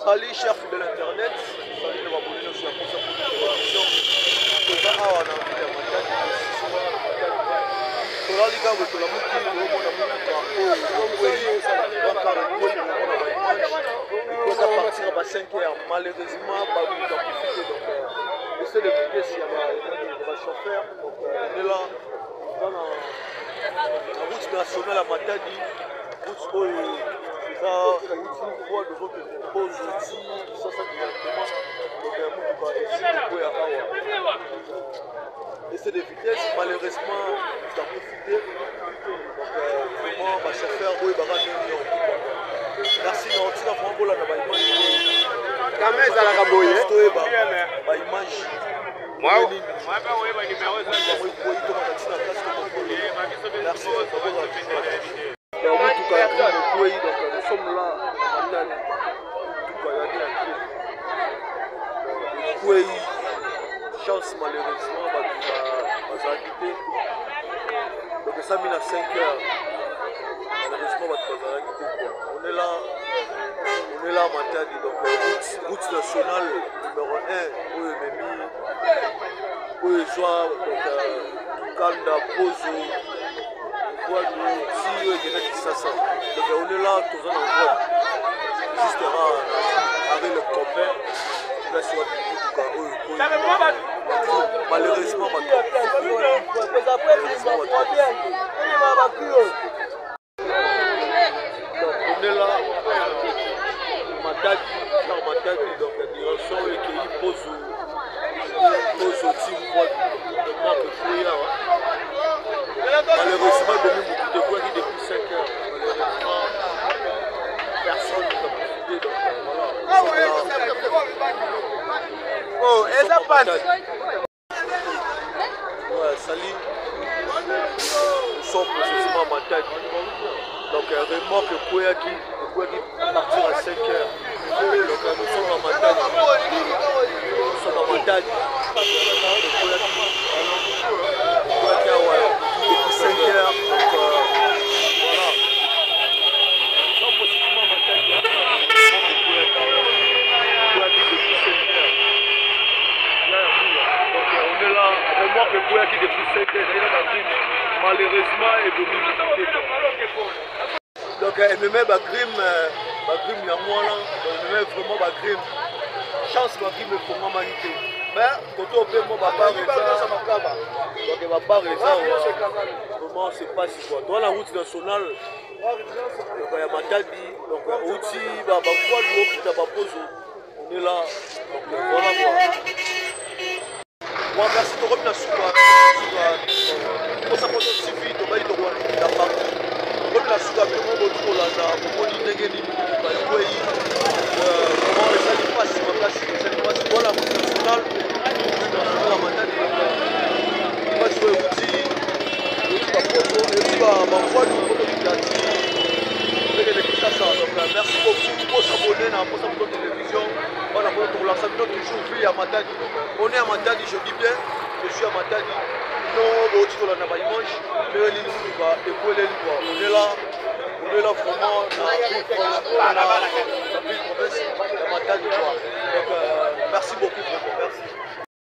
Salut chers fidèles internet, salut les abonnés sur la prochaine production. C'est ça, on a envie de Matadi, c'est là les gars, vous la moitié, le monde a il faut partir à 5 heures. Malheureusement, pas vous identifier, donc essayer de éviter s'il y a un chauffeur. Donc on est là dans la route nationale à Matadi, route c'est ça, route voie de votre propose aussi, ça directement. Donc on va essayer de courir à essayer de vitesse, malheureusement, vous en profitez. Donc vraiment, ma chauffeur, oui, bah merci Nanti na frango la ba image kama ezala ka boye ba image moi ba oui ba numéro ça oui pour y tomber dans la classe de merci donc en tout cas donc nous sommes là en tout cas il y a des chance malheureusement va s'arrêter donc ça mis à 5 heures malheureusement va s'arrêter on est là à Matadi, donc route nationale numéro 1 où il soit Kanda, Pozo, si il y a qui s'assemblent. Donc on est là, tous en voie. Juste avec le copain, là sur malheureusement, on est là. Matadi, donc la direction qui pose au team de manque de courir. Malheureusement, de quoi depuis 5 heures. Malheureusement, personne n'a profité. Donc voilà. Oh, et ça passe. Ouais, salut. Nous sommes précisément à Matadi. Donc, remorque courir qui partir à 5 heures. Donc nous sommes à Matadi. Nous sommes à Matadi. Depuis 5 heures. Donc voilà. Nous sommes positivement à Matadi. Depuis 5 heures. Donc on est là. Remorque Kouyaki depuis 5 heures. Malheureusement, est venu visiter. Donc elle me met ma grime à moi là, elle me met vraiment ma grime. Chance ma grime pour moi manité. Mais quand on fait moi ma part donc ma part vraiment c'est pas si quoi. Dans la route nationale, donc il y a Matadi, donc outil va quoi l'eau qui t'a pas posé. On est là. Donc voilà quoi. Moi merci de revenir sur pour ça pour aussi vite, on va y trouver la part. La suka vraiment beaucoup là beaucoup d'idées comment les alliés passent sur place cette fois sur la route nationale la Matadi on va jouer outil la photo et puis ma voix du photo du donc merci beaucoup pour s'abonner pour sa télévision voilà pour la samedi toujours vu à Matadi on est à Matadi je dis bien je suis à Matadi non au titre de la image mais on est là vraiment dans la ville province de Matadi. Donc merci beaucoup, merci.